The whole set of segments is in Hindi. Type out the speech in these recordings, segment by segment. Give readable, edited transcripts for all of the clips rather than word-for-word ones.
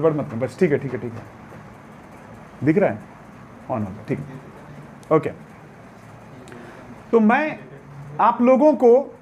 गड़बड़ मत बस, ठीक है ठीक है ठीक है, दिख रहा है ऑन होगा, ठीक है ओके। तो मैं आप लोगों को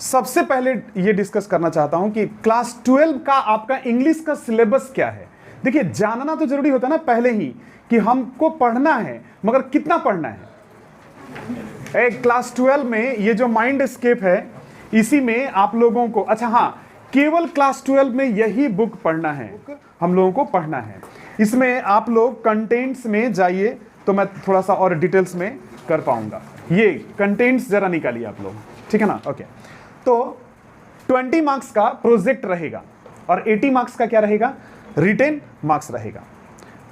सबसे पहले ये डिस्कस करना चाहता हूं कि क्लास 12 का आपका इंग्लिश का सिलेबस क्या है। देखिए जानना तो जरूरी होता है ना पहले ही कि हमको पढ़ना है, मगर कितना पढ़ना है। क्लास 12 में ये जो माइंड एस्केप है इसी में आप लोगों को, अच्छा हाँ, केवल क्लास 12 में यही बुक पढ़ना है, हम लोगों को पढ़ना है। इसमें आप लोग कंटेंट्स में जाइए तो मैं थोड़ा सा और डिटेल्स में कर पाऊंगा। ये कंटेंट्स जरा निकालिए आप लोग, ठीक है ना, ओके। तो 20 मार्क्स का प्रोजेक्ट रहेगा और 80 मार्क्स का क्या रहेगा, रिटेन मार्क्स रहेगा।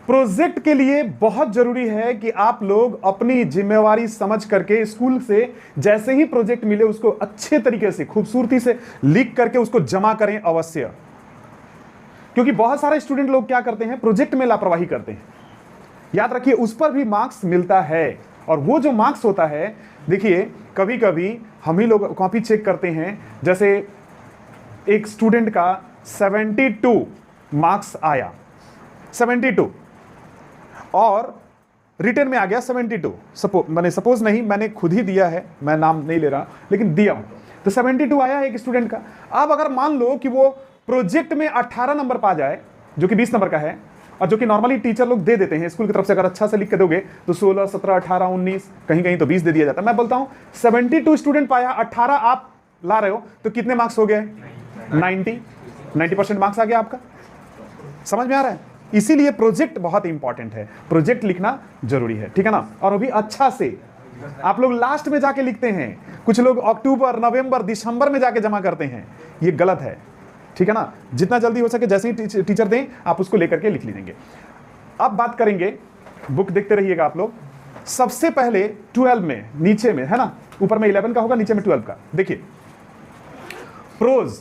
प्रोजेक्ट के लिए बहुत जरूरी है कि आप लोग अपनी जिम्मेवारी समझ करके स्कूल से जैसे ही प्रोजेक्ट मिले उसको अच्छे तरीके से खूबसूरती से लिख करके उसको जमा करें अवश्य। क्योंकि बहुत सारे स्टूडेंट लोग क्या करते हैं, प्रोजेक्ट में लापरवाही करते हैं। याद रखिए उस पर भी मार्क्स मिलता है, और वो जो मार्क्स होता है, देखिए कभी कभी हम ही लोग कॉपी चेक करते हैं, जैसे एक स्टूडेंट का 72 मार्क्स आया, 72, और रिटर्न में आ गया 72। सपोज नहीं, मैंने खुद ही दिया है, मैं नाम नहीं ले रहा, लेकिन दिया हूं, तो 72 आया है एक स्टूडेंट का। अब अगर मान लो कि वो प्रोजेक्ट में 18 नंबर पा जाए, जो कि 20 नंबर का है, और जो कि नॉर्मली टीचर लोग दे देते हैं स्कूल की तरफ से, अगर अच्छा से लिख के दोगे तो 16, 17, 18, 19, कहीं कहीं तो 20 दे दिया जाता है। मैं बोलता हूं 72 स्टूडेंट पाया, 18 आप ला रहे हो, तो कितने मार्क्स हो गए, 90% मार्क्स आ गया आपका। समझ में आ रहा है? इसीलिए प्रोजेक्ट बहुत इंपॉर्टेंट है, प्रोजेक्ट लिखना जरूरी है, ठीक है ना। और वो भी अच्छा से, आप लोग लास्ट में जाके लिखते हैं, कुछ लोग अक्टूबर, नवंबर, दिसंबर में जाके जमा करते हैं, ये गलत है, ठीक है ना। जितना जल्दी हो सके जैसे ही टीचर दें आप उसको लेकर के लिख लीजिए। अब बात करेंगे, बुक देखते रहिएगा आप लोग। सबसे पहले 12 में, नीचे में है ना, ऊपर में 11 का होगा, नीचे में 12 का। देखिए प्रोज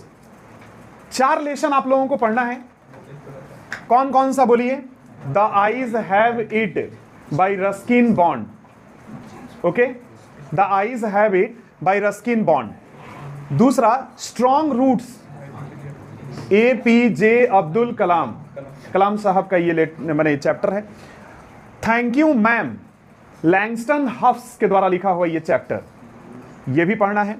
4 लेसन आप लोगों को पढ़ना है। कौन कौन सा बोलिए, the eyes have it by Ruskin bond, okay, the eyes have it by Ruskin bond. दूसरा strong roots, APJ Abdul Kalam, कलाम साहब का ये मैंने चैप्टर है। Thank you ma'am, Langston Hafs के द्वारा लिखा हुआ ये चैप्टर, ये भी पढ़ना है।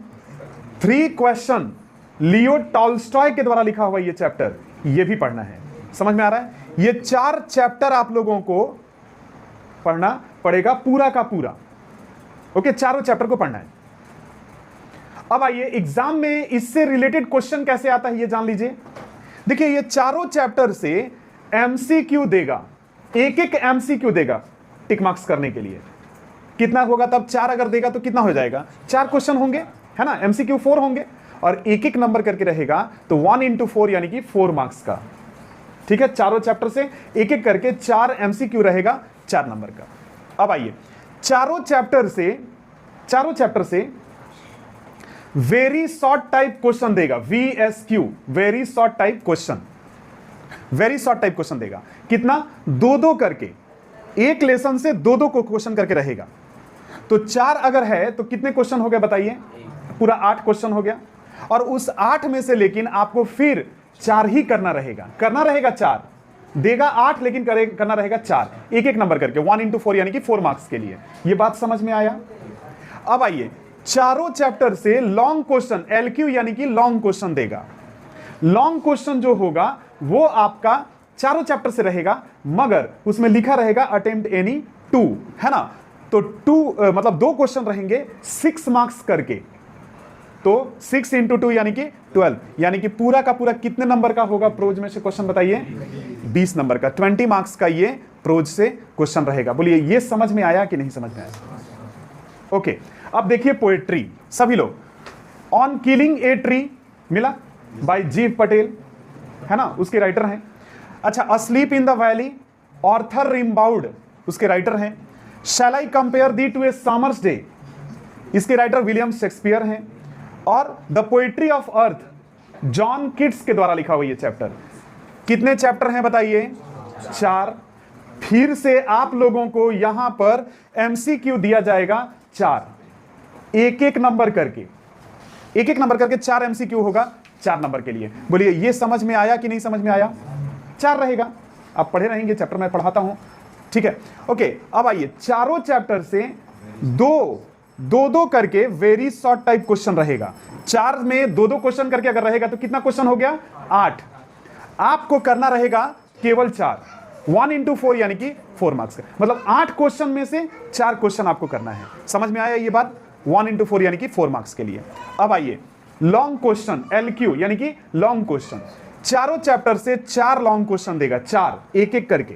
3 क्वेश्चन, लियो टॉल्स्टॉय के द्वारा लिखा हुआ ये चैप्टर, ये भी पढ़ना है। समझ में आ रहा है? ये 4 चैप्टर आप लोगों को पढ़ना पड़ेगा पूरा का पूरा, ओके, चारों चैप्टर को पढ़ना है। अब आइए एग्जाम में इससे रिलेटेड क्वेश्चन कैसे आता है ये जान लीजिए। देखिए ये चारों चैप्टर से MCQ देगा, एक एक MCQ देगा टिक मार्क्स करने के लिए। कितना होगा तब, 4 अगर देगा तो कितना हो जाएगा, 4 क्वेश्चन होंगे, है ना, MCQ 4 होंगे, और एक एक नंबर करके रहेगा, तो 1 into 4 यानी कि 4 मार्क्स का, ठीक है। चारों चैप्टर से एक एक करके 4 MCQ रहेगा 4 नंबर का। अब आइए चारों चैप्टर से वेरी शॉर्ट टाइप क्वेश्चन देगा, VSQ, very short type question, very short type question देगा। कितना, 2-2 करके, एक लेसन से 2-2 को क्वेश्चन करके रहेगा। तो 4 अगर है तो कितने क्वेश्चन हो गए बताइए, पूरा 8 क्वेश्चन हो गया। और उस 8 में से लेकिन आपको फिर 4 ही करना रहेगा, 4 देगा, 8 लेकिन करना रहेगा 4, एक एक नंबर करके, 1 into 4 यानी कि 4 मार्क्स के लिए। ये बात समझ में आया? अब आइए चारों चैप्टर से लॉन्ग क्वेश्चन, LQ यानी कि लॉन्ग क्वेश्चन देगा। लॉन्ग क्वेश्चन जो होगा वो आपका चारों चैप्टर से रहेगा, मगर उसमें लिखा रहेगा अटेम्प्ट एनी 2, है ना। तो 2 मतलब 2 क्वेश्चन रहेंगे 6 मार्क्स करके, तो 6 into 2 यानी कि 12, यानी कि पूरा का पूरा कितने नंबर का होगा प्रोज में से क्वेश्चन बताइए, 20 नंबर का, 20 मार्क्स का ये प्रोज से क्वेश्चन रहेगा। बोलिए ये समझ में आया कि नहीं समझ में आया? ओके, अब देखिए पोएट्री, सभी लोग, ऑन किलिंग ए ट्री मिला बाय जीव पटेल, है ना, उसके राइटर हैं। अच्छा, asleep in the valley, Arthur Rimbaud उसके राइटर हैं। Shall I compare thee to a summer's day, इसके राइटर विलियम शेक्सपियर हैं। और the poetry of earth, John Keats के द्वारा लिखा हुआ ये चैप्टर। कितने चैप्टर हैं बताइए, 4। फिर से आप लोगों को यहां पर MCQ दिया जाएगा 4, एक एक नंबर करके, 4 MCQ होगा 4 नंबर के लिए। बोलिए ये समझ में आया कि नहीं समझ में आया? 4 रहेगा। आप पढ़े रहेंगे, चैप्टर में पढ़ाता हूं, ठीक है। ओके, अब आइए, चारों चैप्टर से दो करके वेरी शॉर्ट टाइप क्वेश्चन रहेगा। 4 में 2 क्वेश्चन करके अगर रहेगा तो कितना क्वेश्चन हो गया? 8। आपको करना रहेगा केवल 4, 1 into 4 यानी कि 4 मार्क्स का, मतलब 8 क्वेश्चन में से 4 क्वेश्चन आपको करना है। समझ में आया ये बात? 1 into 4 यानी कि 4 मार्क्स के लिए। अब आइए, लॉन्ग क्वेश्चन, LQ यानी कि लॉन्ग क्वेश्चन। चारों चैप्टर से 4 लॉन्ग क्वेश्चन देगा, 4 एक एक करके,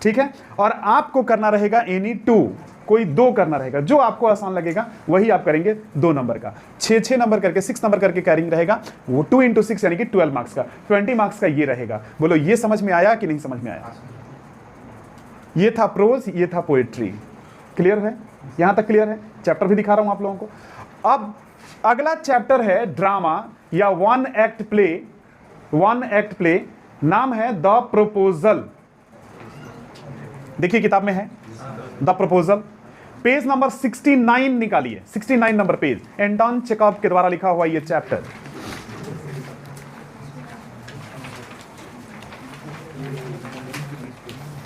ठीक है। और आपको करना रहेगा एनी 2, कोई 2 करना रहेगा, जो आपको आसान लगेगा वही आप करेंगे। 2 नंबर का 6 नंबर करके, 6 नंबर करके कैरिंग रहेगा, वो 2 into 6 यानी कि 12 मार्क्स का, 20 मार्क्स का ये रहेगा। बोलो ये समझ में आया कि नहीं समझ में आया? ये था प्रोज, ये था पोएट्री। क्लियर है? यहां तक क्लियर है? चैप्टर भी दिखा रहा हूं आप लोगों को। अब अगला चैप्टर है ड्रामा या 1 act प्ले। 1 act प्ले, नाम है द प्रपोजल। देखिए किताब में है द प्रपोजल, पेज नंबर 69 निकालिए, 69 नंबर पेज, एंटोन चेखव के द्वारा लिखा हुआ ये चैप्टर।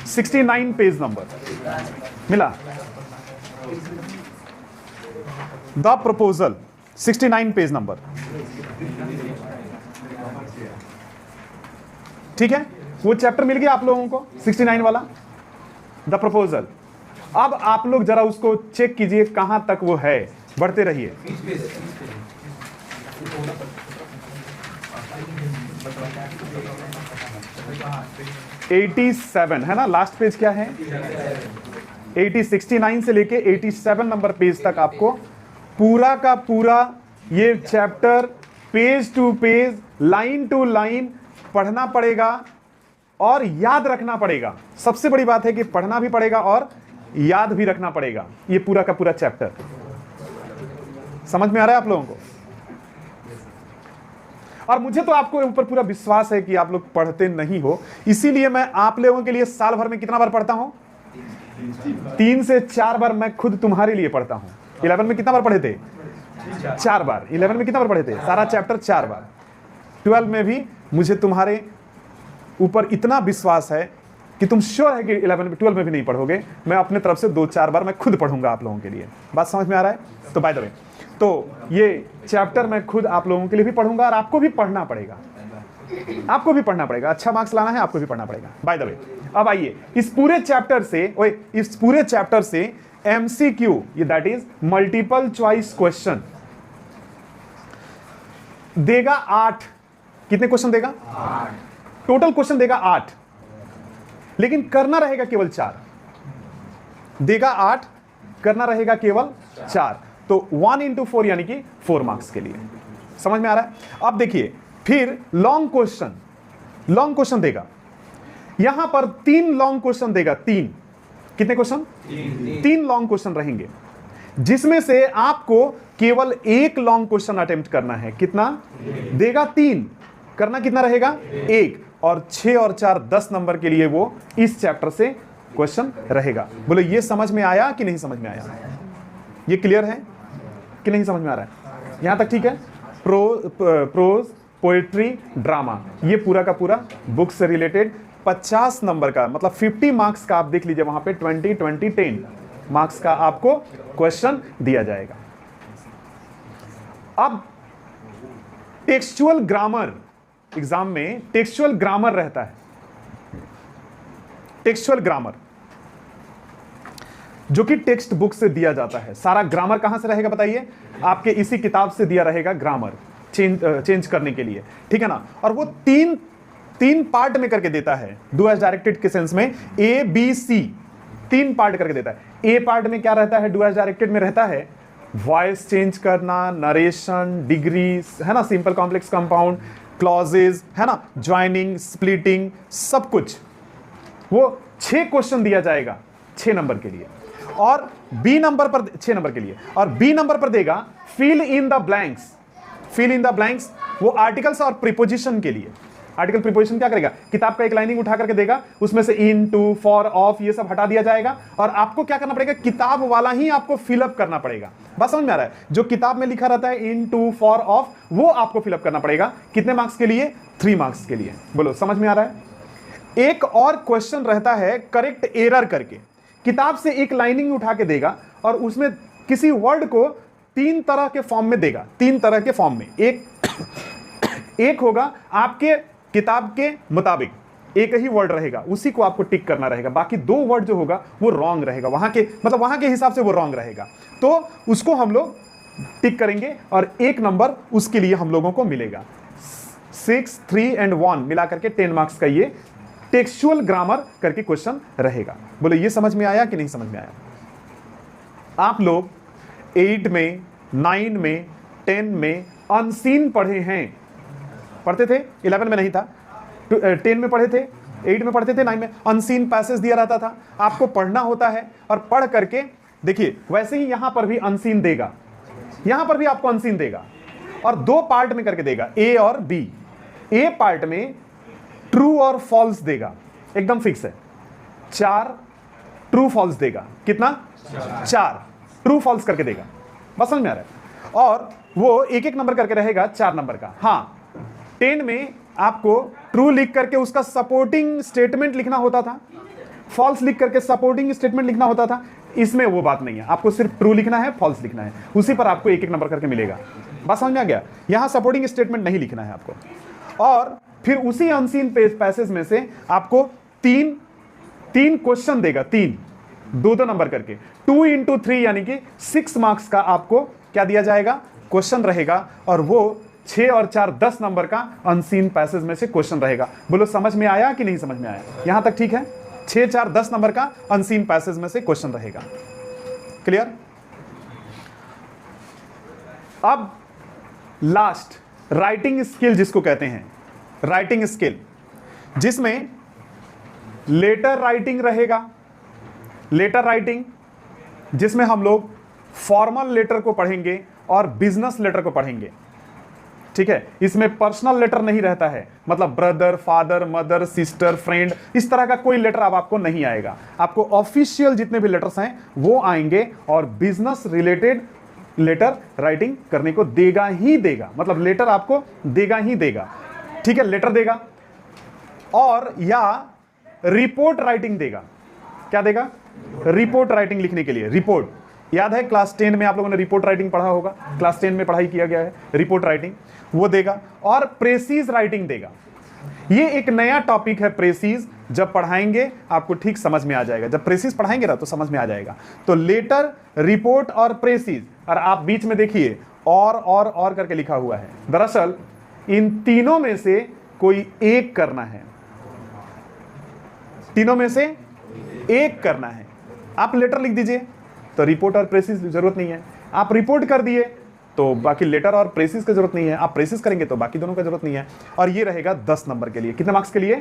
$69 पेज नंबर मिला, द प्रपोजल 69 पेज नंबर, ठीक है। वो चैप्टर मिल गया आप लोगों को, 69 वाला द प्रपोजल। अब आप लोग जरा उसको चेक कीजिए कहां तक वो है, बढ़ते रहिए। $87 है ना, लास्ट पेज क्या है? 69 से लेके 87 नंबर पेज तक आपको पूरा का पूरा ये chapter page to page, line to line पढ़ना पड़ेगा और याद रखना पड़ेगा। सबसे बड़ी बात है कि पढ़ना भी पड़ेगा और याद भी रखना पड़ेगा, ये पूरा का पूरा चैप्टर। समझ में आ रहा है आप लोगों को? और मुझे तो आपको ऊपर पूरा विश्वास है कि आप लोग पढ़ते नहीं हो, इसीलिए मैं आप लोगों के लिए साल भर में कितना बार पढ़ता हूं? 3 से 4 बार मैं खुद तुम्हारे लिए पढ़ता हूं। 11 में कितना बार पढ़े थे? 4 बार। 11 में कितना बार पढ़े थे? सारा चैप्टर 4 बार। 12 में भी मुझे तुम्हारे ऊपर इतना विश्वास है कि तुम श्योर है कि 11 में 12 में भी नहीं पढ़ोगे। मैं अपने तरफ से 2-4 बार मैं खुद पढ़ूंगा आप लोगों के लिए। बात समझ में आ रहा है? तो बाय द वे, तो ये चैप्टर मैं खुद आप लोगों के लिए भी पढ़ूंगा और आपको भी पढ़ना पड़ेगा, आपको भी पढ़ना पड़ेगा। अच्छा मार्क्स लाना है, आपको भी पढ़ना पड़ेगा। बाय द वे, अब आइए, इस पूरे चैप्टर से MCQ, ये that is multiple choice question देगा 8। कितने क्वेश्चन देगा? 8। टोटल क्वेश्चन देगा 8, लेकिन करना रहेगा केवल 4। देगा 8, करना रहेगा केवल 4। तो 1 into 4 यानी कि 4 मार्क्स के लिए। समझ में आ रहा है? अब देखिए, फिर लॉन्ग क्वेश्चन देगा। यहां पर 3 लॉन्ग क्वेश्चन देगा। 3 कितने क्वेश्चन? 3 लॉन्ग क्वेश्चन रहेंगे, जिसमें से आपको केवल 1 लॉन्ग क्वेश्चन अटेम्प्ट करना है। कितना देगा? 3। करना कितना रहेगा? 1। और 6 और 4 10 नंबर के लिए वो इस चैप्टर से क्वेश्चन रहेगा। बोलो ये समझ में आया कि नहीं समझ में आया? ये क्लियर है कि नहीं समझ में आ रहा है? यहां तक ठीक है? प्रोज, पोएट्री, ड्रामा, ये पूरा का पूरा बुक से रिलेटेड 50 नंबर का, मतलब 50 मार्क्स का आप देख लीजिए, वहां पे 20-20-10 मार्क्स का आपको क्वेश्चन दिया जाएगा। अब टेक्सचुअल ग्रामर, एग्जाम में टेक्सचुअल ग्रामर रहता है। टेक्सचुअल ग्रामर जो कि टेक्स्ट बुक से दिया जाता है। सारा ग्रामर कहां से रहेगा बताइए? आपके इसी किताब से दिया रहेगा ग्रामर, चेंज करने के लिए, ठीक है ना। और वो तीन पार्ट में करके देता है, डू एज डायरेक्टेड के सेंस में ABC 3 पार्ट करके देता है। ए पार्ट में क्या रहता है? डू एज डायरेक्टेड में रहता है वॉइस चेंज करना, नरेशन, डिग्रीज, है ना, सिंपल कॉम्प्लेक्स कंपाउंड, क्लॉजेज, है ना, ज्वाइनिंग, स्प्लिटिंग, सब कुछ। वो 6 क्वेश्चन दिया जाएगा 6 नंबर के लिए, और बी नंबर पर 6 नंबर के लिए, और बी नंबर पर देगा fill in the blanks. Fill in the blanks वो आर्टिकल्स और प्रीपोजिशन के लिए। आर्टिकल प्रीपोजिशन क्या करेगा? किताब का एक लाइनिंग उठा करके देगा, उसमें से इन, टू, फॉर, ऑफ ये सब हटा दिया जाएगा, और आपको क्या करना पड़ेगा? किताब वाला ही आपको फिलअप करना पड़ेगा। बस समझ में आ रहा है? जो किताब में लिखा रहता है इन, टू, फॉर, ऑफ, वो आपको फिलअप करना पड़ेगा। कितने मार्क्स के लिए? 3 मार्क्स के लिए। बोलो समझ में आ रहा है? एक और क्वेश्चन रहता है करेक्ट एरर करके, किताब से एक लाइनिंग उठा के देगा और उसमें किसी वर्ड को 3 तरह के फॉर्म में देगा, 3 तरह के फॉर्म में। एक होगा आपके किताब के मुताबिक एक ही वर्ड रहेगा, उसी को आपको टिक करना रहेगा, बाकी 2 वर्ड जो होगा वो रॉन्ग रहेगा, वहां के हिसाब से वो रॉन्ग रहेगा, तो उसको हम लोग टिक करेंगे और 1 नंबर उसके लिए हम लोगों को मिलेगा। 6, 3 and 1 मिला करके 10 मार्क्स का ये टेक्सचुअल ग्रामर करके क्वेश्चन रहेगा। बोलो ये समझ में आया कि नहीं समझ में आया? आप लोग 8 में, 9 में, 10 में अनसीन पढ़े हैं, पढ़ते थे? 11 में नहीं था, 10 में पढ़े थे, 8 में पढ़ते थे, 9 में अनसीन पैसेज दिया रहता था, आपको पढ़ना होता है और पढ़ करके देखिए। वैसे ही यहां पर भी अनसीन देगा, यहां पर भी आपको अनसीन देगा और 2 पार्ट में करके देगा, ए और बी। ए पार्ट में ट्रू और फॉल्स देगा, एकदम फिक्स है। 4 ट्रू फॉल्स देगा, कितना? 4 ट्रू फॉल्स करके देगा, बस समझ में आ रहा है। और वो एक नंबर करके रहेगा 4 नंबर का। हाँ, 10 में आपको ट्रू लिख करके उसका सपोर्टिंग स्टेटमेंट लिखना होता था, फॉल्स लिख करके सपोर्टिंग स्टेटमेंट लिखना होता था। इसमें वो बात नहीं है, आपको सिर्फ ट्रू लिखना है, फॉल्स लिखना है, उसी पर आपको एक नंबर करके मिलेगा। बस समझ में आ गया? यहां सपोर्टिंग स्टेटमेंट नहीं लिखना है आपको। और फिर उसी अनसीन पैसेज में से आपको 3 क्वेश्चन देगा, 2 नंबर करके, 2 into 3 यानी कि 6 मार्क्स का आपको क्या दिया जाएगा? क्वेश्चन रहेगा, और वो 6 और 4 10 नंबर का अनसीन पैसेज में से क्वेश्चन रहेगा। बोलो समझ में आया कि नहीं समझ में आया? यहां तक ठीक है? 6, 4 10 नंबर का अनसीन पैसेज में से क्वेश्चन रहेगा। क्लियर? अब लास्ट राइटिंग स्किल जिसको कहते हैं, राइटिंग स्किल, जिसमें लेटर राइटिंग रहेगा। लेटर राइटिंग जिसमें हम लोग फॉर्मल लेटर को पढ़ेंगे और बिजनेस लेटर को पढ़ेंगे, ठीक है? इसमें पर्सनल लेटर नहीं रहता है, मतलब brother, father, mother, sister, friend, इस तरह का कोई लेटर अब आपको नहीं आएगा। आपको ऑफिशियल जितने भी लेटर्स हैं वो आएंगे और बिजनेस रिलेटेड लेटर राइटिंग करने को देगा ही देगा, मतलब लेटर आपको देगा ही देगा, ठीक है? लेटर देगा और या रिपोर्ट राइटिंग देगा। क्या देगा? रिपोर्ट राइटिंग लिखने के लिए। रिपोर्ट याद है, क्लास 10 में आप लोगों ने रिपोर्ट राइटिंग पढ़ा होगा, क्लास 10 में पढ़ाई किया गया है रिपोर्ट राइटिंग, वो देगा। और प्रेसीज राइटिंग देगा। ये एक नया टॉपिक है, प्रेसीज। जब पढ़ाएंगे आपको ठीक समझ में आ जाएगा, जब प्रेसीज पढ़ाएंगे ना तो समझ में आ जाएगा। तो लेटर, रिपोर्ट और प्रेसीज, और आप बीच में देखिए और करके लिखा हुआ है। दरअसल इन तीनों में से कोई एक करना है, तीनों में से एक करना है। आप लेटर लिख दीजिए तो रिपोर्ट और प्रेसिस जरूरत नहीं है, आप रिपोर्ट कर दिए तो बाकी लेटर और प्रेसिस की जरूरत नहीं है, आप प्रेसिस करेंगे तो बाकी दोनों का जरूरत नहीं है। और ये रहेगा 10 नंबर के लिए। कितने मार्क्स के लिए?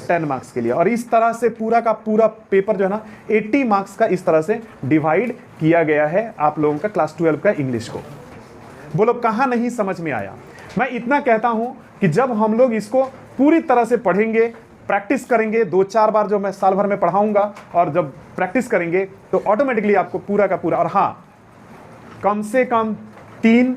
10 मार्क्स के लिए। और इस तरह से पूरा का पूरा पेपर जो है ना 80 मार्क्स का इस तरह से डिवाइड किया गया है आप लोगों का क्लास 12 का इंग्लिश को। बोलो कहाँ नहीं समझ में आया? मैं इतना कहता हूं कि जब हम लोग इसको पूरी तरह से पढ़ेंगे, प्रैक्टिस करेंगे, 2-4 बार जो मैं साल भर में पढ़ाऊंगा, और जब प्रैक्टिस करेंगे तो ऑटोमेटिकली आपको पूरा का पूरा, और हाँ, कम से कम 3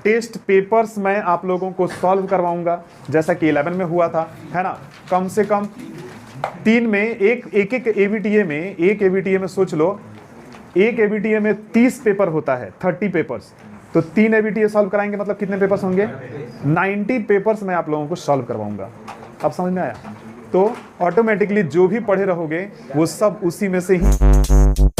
टेस्ट पेपर्स मैं आप लोगों को सॉल्व करवाऊंगा, जैसा कि 11 में हुआ था, है ना? कम से कम 3 में एक एबीटीए में, एक एबीटीए में सोच लो, एक एबीटीए में 30 पेपर होता है, 30 पेपर्स, तो 3 एबीटीए सॉल्व कराएंगे, मतलब कितने पेपर्स होंगे? 90 पेपर्स मैं आप लोगों को सॉल्व करवाऊंगा। अब समझ में आया? तो ऑटोमेटिकली जो भी पढ़े रहोगे वो सब उसी में से ही